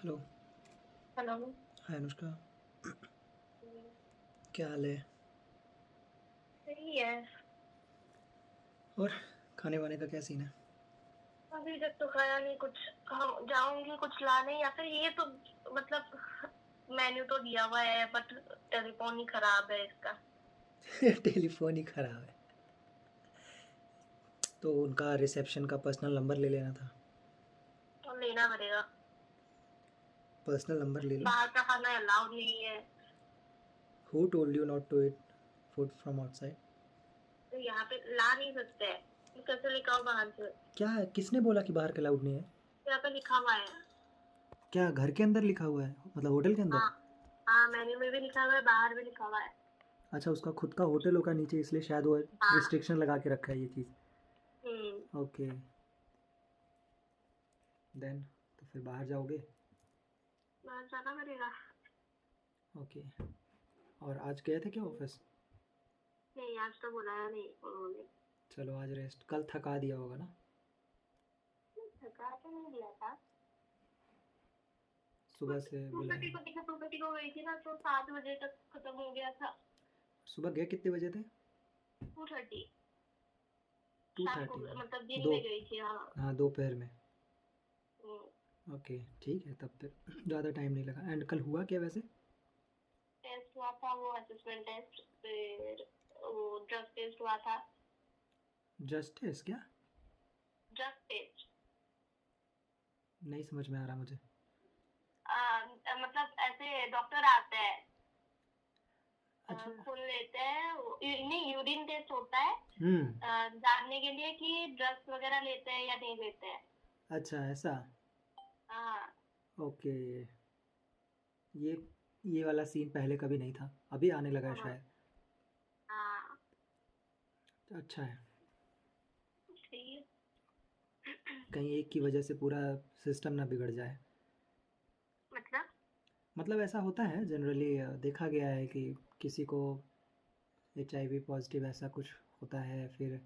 Hello. Hello. हाय अनुष्का। क्या हाल है? सही है। और खाने वाने का क्या सीन है? अभी तक तो खाया नहीं कुछ। हाँ, जाऊंगी कुछ लाने या फिर ये तो मतलब मेन्यू तो दिया हुआ है बट टेलीफोन ही खराब है इसका। टेलीफोन ही ख़राब है। तो उनका रिसेप्शन का पर्सनल नंबर ले लेना था। तो लेना पड़ेगा। पर्सनल नंबर ले लो। बाहर का खाना अलाउड नहीं है। Who told you not to eat food from outside? तो यहाँ पे ला नहीं सकते हैं। तो कैसे लिखा हो बाहर से? क्या है? किसने बोला कि बाहर का अलाउड नहीं है? यहाँ पे लिखा हुआ है। क्या घर के अंदर लिखा हुआ है, मतलब होटल के अंदर? हाँ। हाँ, मेन्यू में भी लिखा हुआ है, बाहर भी लिखा हुआ है। अच्छा, उसका खुद का होटल होगा नीचे, इसलिए शायद वो हाँ। रिस्ट्रिक्शन लगा के रखा है ये चीज़। हम्म। ओके। देन तो फिर बाहर जाओगे? बाहर जाना पड़ेगा। ओके। और आज गए थे क्या ऑफिस? नहीं, आज तो बुलाया नहीं उन्होंने। चलो आज रेस्ट, कल थका दिया होगा ना? थका तो नहीं दिया था। सुबह से बुलाए। 2:30 को गई थी ना, तो 7 बजे तक खत्म हो गया था। सुबह गए कितने बजे थे? 2:30। टू शाम को थर्टी मतलब में दिन दो? में गई थी, हाँ। हाँ, दोपहर में। हम्म। ओके, ठीक है, तब फिर ज़्यादा टाइम नहीं लगा। एंड कल हुआ क्या वैसे? टेस्ट हुआ था, वो असेसमेंट टेस्ट, फिर वो ड्रग टेस्ट हुआ था। जस्टिस क्या? Drug test. नहीं समझ में आ रहा मुझे। मतलब ऐसे डॉक्टर आते हैं। अच्छा। खून लेते हैं नहीं, यूरिन टेस्ट होता है। हम्म। जानने के लिए कि ड्रग्स वगैरह लेते हैं या नहीं लेते हैं। अच्छा ऐसा। हाँ। ओके। ये ये वाला सीन पहले कभी नहीं था, अभी आने लगा है हाँ। शायद। हाँ। तो अच्छा है। ठीक कहीं एक की वजह से पूरा सिस्टम ना बिगड़ जाए। है। मतलब। मतलब ऐसा होता है जनरली, देखा गया है कि किसी को HIV पॉजिटिव ऐसा कुछ होता है, फिर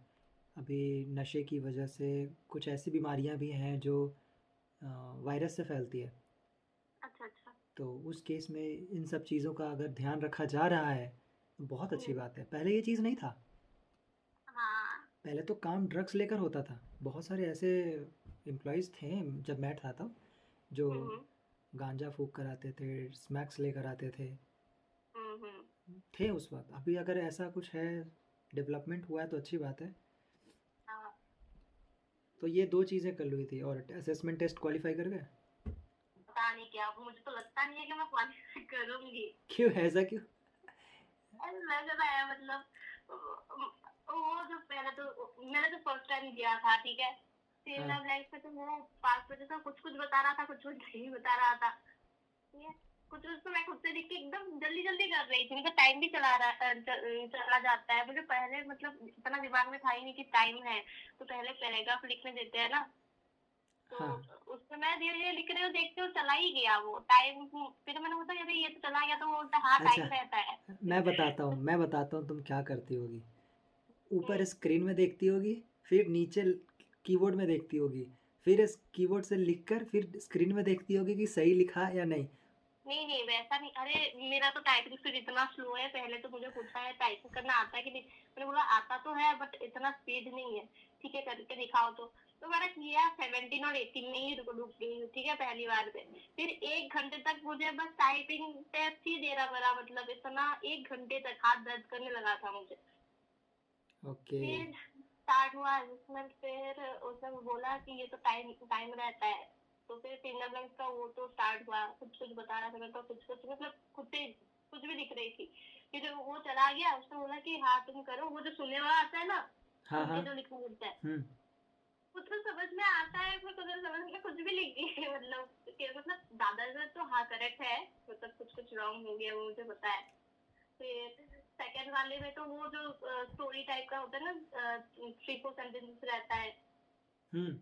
अभी नशे की वजह से कुछ ऐसी बीमारियां भी हैं जो वायरस से फैलती है। अच्छा अच्छा। तो उस केस में इन सब चीज़ों का अगर ध्यान रखा जा रहा है तो बहुत अच्छी बात है। पहले ये चीज़ नहीं था। हाँ। पहले तो काम ड्रग्स लेकर होता था। बहुत सारे ऐसे एम्प्लॉयज़ थे जब मैं था तब, जो हम्म। गांजा फूक कर आते थे, स्मैक्स लेकर आते थे। हम्म। थे उस वक्त। अभी अगर ऐसा कुछ है, डेवलपमेंट हुआ है तो अच्छी बात है। हाँ। तो ये दो चीज़ें कर हुई थी। और असेसमेंट टेस्ट क्वालिफाई कर गए? पता नहीं क्या, मुझे तो लगता नहीं है कि मैं क्वालिफाई करूंगी। क्यों, ऐसा क्यों? अरे लग रहा है मतलब वो जो पहले तो मैंने तो फर्स्ट टाइम दिया था, ठीक है। हाँ। सेवना ब्लैंक पे तो वो 5 बजे तक कुछ कुछ बता रहा था, कुछ कुछ नहीं बता रहा था। ठीक है। कुछ कुछ तो मैं खुद से देख के एकदम जल्दी जल्दी कर रही थी, मतलब टाइम भी चला जाता है। मुझे पहले मतलब इतना दिमाग में था ही नहीं कि टाइम है। तो पहले पैराग्राफ लिखने देते हैं ना, तो हाँ। उसमें मैं धीरे धीरे लिख रही हूँ, देखते हो चला ही गया वो टाइम। फिर मैंने सोचा अरे ये तो चला गया, तो वो बोलता हाँ अच्छा, टाइम रहता है। मैं बताता हूँ तुम क्या करती होगी। ऊपर हम्म। स्क्रीन में देखती होगी, फिर नीचे कीबोर्ड में देखती होगी, फिर इस कीबोर्ड से लिखकर फिर स्क्रीन में देखती होगी कि सही लिखा या नहीं। नहीं नहीं, वैसा नहीं। अरे मेरा तो टाइपिंग स्पीड इतना स्लो है, पहले तो मुझे पूछा है टाइपिंग करना आता है कि नहीं। मैंने बोला आता तो है बट इतना स्पीड नहीं है। ठीक है, करके दिखाओ तो मैंने किया 17 और 18 में ही रुक गई हूँ, ठीक है, पहली बार में। फिर 1 घंटे तक मुझे बस टाइपिंग टेस्ट ही देना पड़ा, मतलब इतना 1 घंटे तक हाथ दर्द करने लगा था मुझे। ओके। फिर स्टार्ट हुआ असेसमेंट, फिर उसने बोला कि ये तो टाइम टाइम रहता है। तो फिर फिंगर ब्लैंक का वो तो स्टार्ट हुआ, कुछ कुछ बता रहा था मेरे को, कुछ कुछ मतलब खुद से कुछ भी लिख रही थी। फिर वो चला गया, उसने बोला कि हाँ तुम करो, वो जो सुनने वाला आता है ना, हाँ सुन हाँ। के जो लिखना होता है। हम्म। कुछ तो समझ में आता है, फिर कुछ समझ में कुछ भी लिख दिए मतलब मतलब दादा तो हाँ करेक्ट है, मतलब कुछ कुछ रॉन्ग हो गया वो मुझे पता है। फिर सेकंड वाले में तो वो जो स्टोरी टाइप का होता है ना, 3-4 सेंटेंसेस रहता है। हम्म।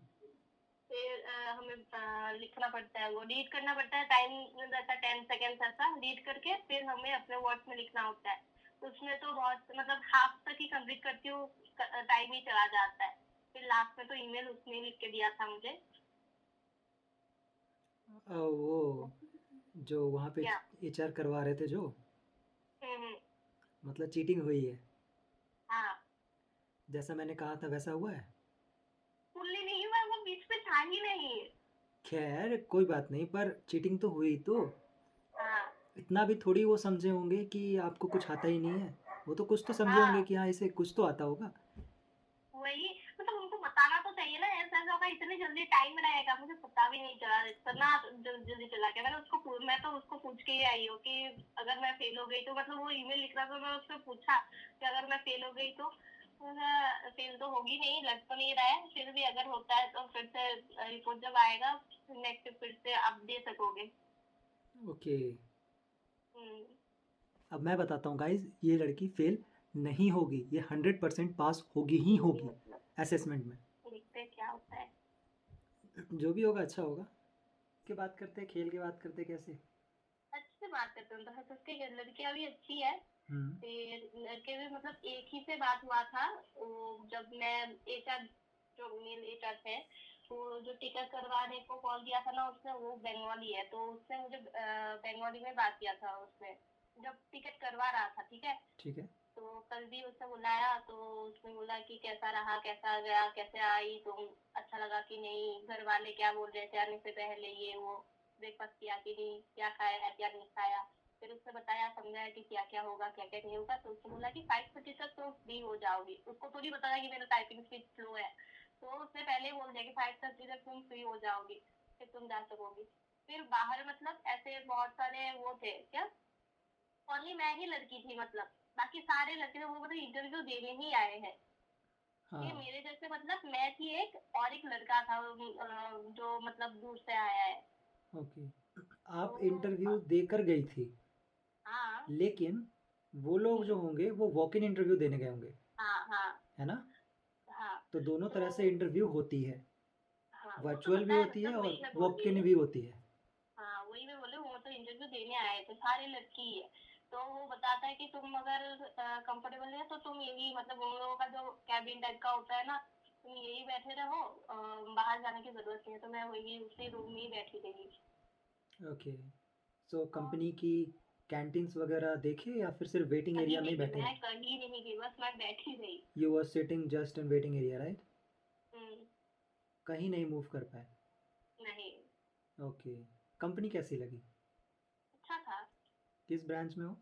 फिर हमें लिखना पड़ता है, वो रीड करना पड़ता है, टाइम रहता है 10 सेकेंड ऐसा रीड करके, फिर हमें अपने वर्ड्स में लिखना होता है। तो उसमें तो बहुत मतलब हाफ तक ही कंप्लीट करती हूँ, टाइम ही चला जाता है। फिर लास्ट में तो ईमेल उसने लिख के दिया था मुझे। वो जो वहाँ पे क्या? एचआर करवा रहे थे जो, हम्म। मतलब चीटिंग हुई है, हाँ। जैसा मैंने कहा था वैसा हुआ है। फुल्ली नहीं हुआ, वो बीच में था ही नहीं। खैर कोई बात नहीं, पर चीटिंग तो हुई तो हाँ। इतना भी थोड़ी वो समझे होंगे कि आपको कुछ आता ही नहीं है। वो तो कुछ तो समझे होंगे हाँ कि हाँ इसे कुछ तो आता होगा। वही, मतलब उनको बताना तो चाहिए ना, ऐसा ऐसा होगा, इतनी जल्दी टाइम रहेगा, मुझे पता भी नहीं चला, इतना जल्दी चला गया। मैं तो उसको पूछ के ही आई हूँ कि अगर मैं फेल हो गई तो, मतलब वो ईमेल लिख रहा था, मैं उससे पूछा कि अगर मैं फेल हो गई तो, फेल तो होगी नहीं, लग तो नहीं रहा है, फिर भी अगर होता है तो फिर से रिपोर्ट जब आएगा नेक्स्ट फिर से आप दे सकोगे। ओके, हम्म। अब मैं बताता हूँ गाइज, ये लड़की फेल नहीं होगी, ये 100% पास होगी ही जो भी होगी मतलब, असेसमेंट में। देखते हैं क्या होता है। जो भी होगा अच्छा होगा। के बात करते हैं, खेल की बात करते हैं, कैसे? अच्छे से बात करते हैं तो हंस हंस के, लड़कियां भी अच्छी है, हम्म। फिर लड़के भी, मतलब एक ही से बात हुआ था। वो जब मैं एचआर, जो मेल एचआर है, वो जो टिकट करवाने को कॉल किया था ना उसने, वो बंगाली है, तो उसने मुझे बंगाली में बात किया था उसने, जब टिकट करवा रहा था, ठीक है। ठीक है। तो कल भी उसने बुलाया, तो उसने बोला कि कैसा रहा, कैसा गया, कैसे आई तुम, अच्छा लगा कि नहीं, घर वाले क्या बोल रहे थे आने से पहले, ये वो, ब्रेकफास्ट किया कि नहीं, क्या खाया क्या नहीं खाया। फिर उसने बताया, समझाया कि क्या क्या होगा क्या क्या नहीं होगा, तो उसने बोला कि 5% तो फ्री हो जाओगी, उसको थोड़ी बताया कि मेरा टाइपिंग स्पीड स्लो है, तो उसने पहले ही बोल दिया कि 5% तुम फ्री हो जाओगी, फिर तुम जा सकोगी। फिर बाहर, मतलब ऐसे बहुत सारे वो थे क्या, ओनली मैं ही लड़की थी, मतलब बाकी सारे लड़के थे, वो मतलब इंटरव्यू देने ही आए हैं। ये हाँ। मेरे जैसे, मतलब मैं थी एक, और एक लड़का था जो मतलब दूर से आया है। ओके, तो आप इंटरव्यू देकर गई थी, हाँ लेकिन वो लोग जो होंगे वो वॉक इन इंटरव्यू देने गए होंगे, हाँ हाँ है ना? हाँ। तो दोनों तो तरह से इंटरव्यू होती है, हाँ वो तो वर्चुअल पता भी है, होती है मतलब और वही मैं बोल वॉक रही इन हूँ। भी होती है। हाँ वही मैं बोले, वो तो इंटरव्यू देने आए थे, सारे लड़की ही है। तो वो बताता है कि तुम अगर कंफर्टेबल है तो तुम यही, मतलब उन लोगों का जो कैबिन टाइप का होता है ना, तुम यही बैठे रहो, बाहर जाने की जरूरत नहीं है, तो मैं वही उसी रूम में ही बैठी रही। ओके, सो तो कंपनी की कैंटीन्स वगैरह देखे या फिर सिर्फ वेटिंग कहीं एरिया में नहीं ही गई, बैठे मैं रहे? कहीं नहीं गई, बस मैं बैठी रही। You were sitting just in waiting area, right? Hmm. कहीं नहीं मूव कर पाए? नहीं। ओके, कंपनी कैसी लगी? अच्छा था। किस ब्रांच में हो?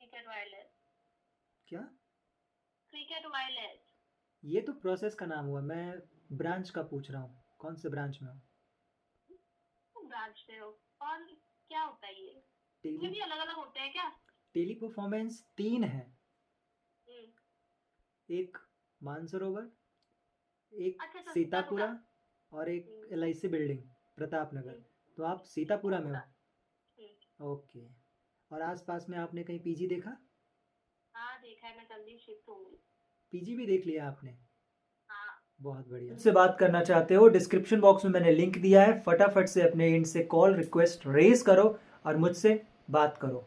Cricket wireless. क्या? Cricket wireless. ये तो प्रोसेस का नाम हुआ, मैं ब्रांच का पूछ रहा हूँ, कौन से ब्रांच में हो? ब्रांच से हो? और क्या होता है ये, टेली, इसमें भी अलग अलग होते हैं क्या? टेली परफॉर्मेंस तीन है। हम्म। एक मानसरोवर, एक अच्छा अच्छा, सीतापुरा, सीतापुरा। और एक हम्म। LIC building, Pratapnagar. हम्म। तो आप सीतापुरा में हो? सीतापुरा। हम्म। ओके, और आसपास में आपने कहीं पीजी देखा? हाँ देखा है, मैं जल्दी शिफ्ट होंगी। पीजी भी देख लिया आपने? हाँ। बहुत बढ़िया। मुझसे बात करना चाहते हो, डिस्क्रिप्शन बॉक्स में मैंने लिंक दिया है, फटाफट से अपने इंड से कॉल रिक्वेस्ट रेज करो और मुझसे बात करो।